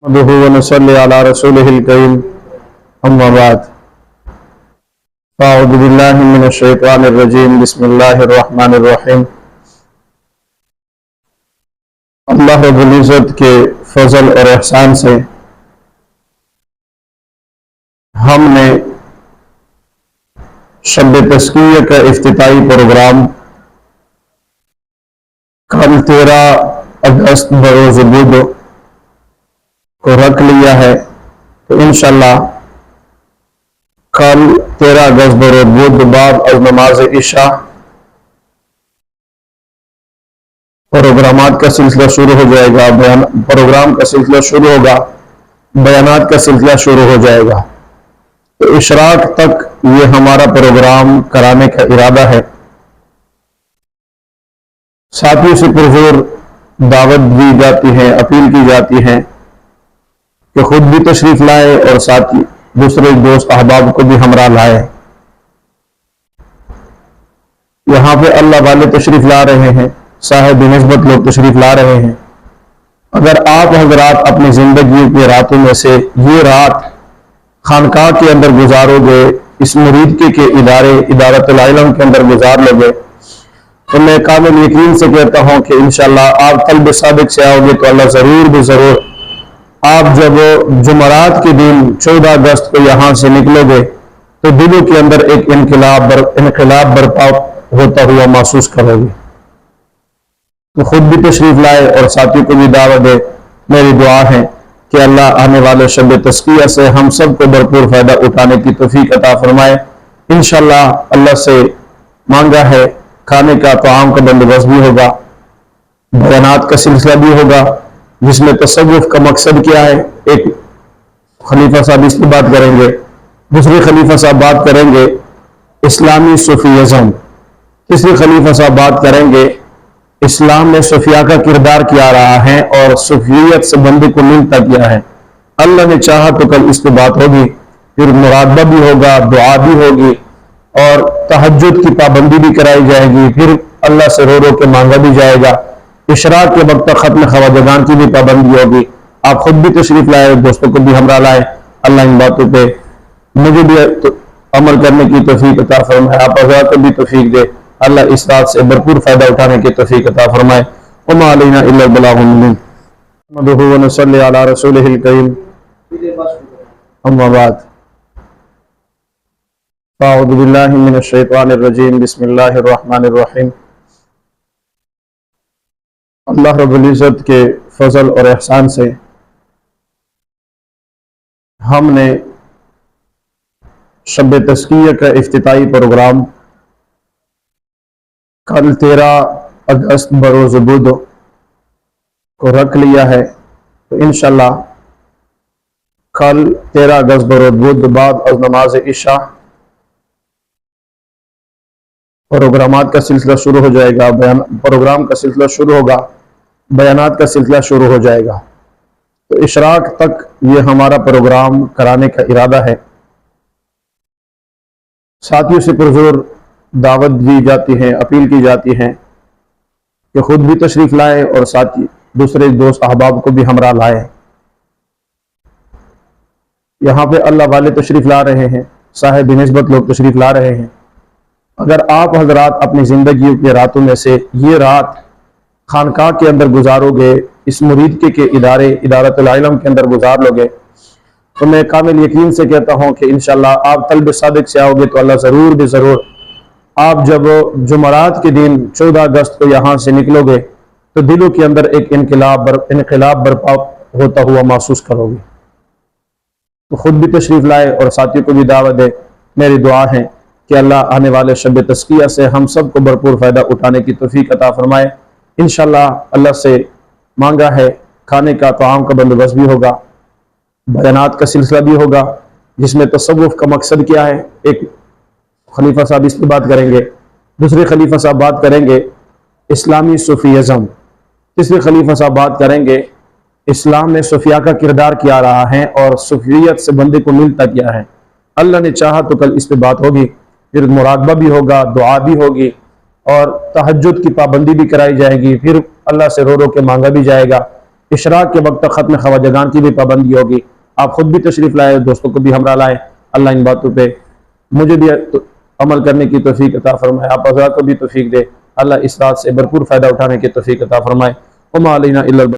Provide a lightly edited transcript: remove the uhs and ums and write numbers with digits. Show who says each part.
Speaker 1: نحمده ونصلي على رسوله الكريم أما بعد فأعوذ بالله من الشيطان الرجيم بسم الله الرحمن الرحيم اللہ رب العزت کے فضل اور احسان سے ہم نے شب تزکیہ کا افتتاحی پروگرام کل 13 اگست بروز بدھ کو رکھ لیا ہے، تو انشاءاللہ کل 13 اگست بروز بدھ بعد از نماز عشاء پروگرامات کا سلسلہ شروع ہو جائے گا، پروگرام کا سلسلہ شروع ہوگا، بیانات کا سلسلہ شروع ہو جائے گا۔ تو اشراق تک یہ ہمارا پروگرام کرانے کا ارادہ ہے۔ ساتھیوں سے پرزور دعوت دی جاتی ہے، اپیل کی جاتی ہے کہ خود بھی تشریف لائے اور ساتھی دوسرے دوست احباب کو بھی ہمراہ لائے۔ یہاں پہ اللہ والے تشریف لا رہے ہیں، صاحب نسبت لوگ تشریف لا رہے ہیں۔ اگر آپ حضرات اپنی زندگی کے راتوں میں سے یہ رات خانقاہ کے اندر گزارو گے، اس مرید کے ادارت العلم کے اندر گزار لو گے، تو میں کامل یقین سے کہتا ہوں کہ انشاءاللہ آپ قلب صادق سے آؤ گے تو اللہ ضرور بھی ضرور آپ جب جمعرات کے دن 14 اگست کو یہاں سے نکلو گے تو دلوں کے اندر ایک انقلاب برپا ہوتا ہوا محسوس کرو گے۔ تو خود بھی تشریف لائے اور ساتھی کو بھی دعوت دے۔ میری دعا ہے کہ اللہ آنے والے شب تزکیہ سے ہم سب کو بھرپور فائدہ اٹھانے کی توفیق عطا فرمائے۔ انشاءاللہ اللہ سے مانگا ہے، کھانے کا طعام کا بندوبست بھی ہوگا، بیانات کا سلسلہ بھی ہوگا، جس میں تصوف کا مقصد کیا ہے، ایک خلیفہ صاحب اس کی بات کریں گے، دوسرے خلیفہ صاحب بات کریں گے اسلامی صوفیزم، تیسرے خلیفہ صاحب بات کریں گے اسلام میں صوفیاء کا کردار کیا رہا ہے اور صوفیت سے بندے کو ملتا کیا ہے۔ اللہ نے چاہا تو کل اس پہ بات ہوگی، پھر مراقبہ بھی ہوگا، دعا بھی ہوگی اور تہجد کی پابندی بھی کرائی جائے گی، پھر اللہ سے رو رو کے مانگا بھی جائے گا۔ اشراق کے وقت ختم خواجگان کی بھی پابندی ہوگی۔ آپ خود بھی تشریف لائے، دوستوں کو بھی ہمراہ لائے۔ اللہ ان باتوں پہ مجھے بھی عمل کرنے کی توفیق عطا فرمائے، آپ حضرات کو بھی توفیق دے۔ اللہ اس رات سے بھرپور فائدہ اٹھانے کی توفیق عطا فرمائے۔ وما علینا الا البلاغ المبین۔ نحمده ونصلی علی رسولہ الکریم اما بعد اعوذ باللہ من الشیطان الرجیم بسم اللہ الرحمن الرحیم۔ اللہ رب العزت کے فضل اور احسان سے ہم نے شب تزکیہ کا افتتاحی پروگرام کل 13 اگست بروز بدھ کو رکھ لیا ہے، تو انشاءاللہ کل 13 اگست بروز بدھ بعد از نماز عشاء پروگرامات کا سلسلہ شروع ہو جائے گا، پروگرام کا سلسلہ شروع ہوگا، بیانات کا سلسلہ شروع ہو جائے گا۔ تو اشراق تک یہ ہمارا پروگرام کرانے کا ارادہ ہے۔ ساتھیوں سے پرزور دعوت دی جاتی ہے، اپیل کی جاتی ہے کہ خود بھی تشریف لائے اور ساتھی دوسرے دوست احباب کو بھی ہمراہ لائے۔ یہاں پہ اللہ والے تشریف لا رہے ہیں، صاحب نسبت لوگ تشریف لا رہے ہیں۔ اگر آپ حضرات اپنی زندگی کے راتوں میں سے یہ رات خانقاہ کے اندر گزارو گے، اس مرید کے ادارت العلم کے اندر گزار لو گے، تو میں کامل یقین سے کہتا ہوں کہ انشاءاللہ آپ قلب صادق سے آؤ گے تو اللہ ضرور بھی ضرور آپ جب جمعرات کے دن 14 اگست کو یہاں سے نکلو گے تو دلوں کے اندر ایک انقلاب برپا ہوتا ہوا محسوس کرو گے۔ تو خود بھی تشریف لائے اور ساتھی کو بھی دعوت دے۔ میری دعا ہے کہ اللہ آنے والے شب تزکیہ سے ہم سب کو بھرپور فائدہ اٹھانے کی توفیق عطا فرمائے۔ انشاءاللہ اللہ سے مانگا ہے، کھانے کا طعام کا بندوبست بھی ہوگا، بیانات کا سلسلہ بھی ہوگا، جس میں تصوف کا مقصد کیا ہے، ایک خلیفہ صاحب اس پہ بات کریں گے، دوسرے خلیفہ صاحب بات کریں گے اسلامی صوفیزم، تیسرے خلیفہ صاحب بات کریں گے اسلام میں صوفیاء کا کردار کیا رہا ہے اور صوفیت سے بندے کو ملتا کیا ہے۔ اللہ نے چاہا تو کل اس پہ بات ہوگی، پھر مراقبہ بھی ہوگا، دعا بھی ہوگی اور تہجد کی پابندی بھی کرائی جائے گی، پھر اللہ سے رو رو کے مانگا بھی جائے گا۔ اشراق کے وقت تک ختم خواجگان کی بھی پابندی ہوگی. آپ خود بھی تشریف لائے، دوستوں کو بھی ہمراہ لائیں. اللہ ان باتوں پہ مجھے بھی عمل کرنے کی توفیق عطا فرمائے، آپ حضرات کو بھی توفیق دے. اللہ اس رات سے بھرپور فائدہ اٹھانے کی توفیق عطا فرمائے. وما علینا الا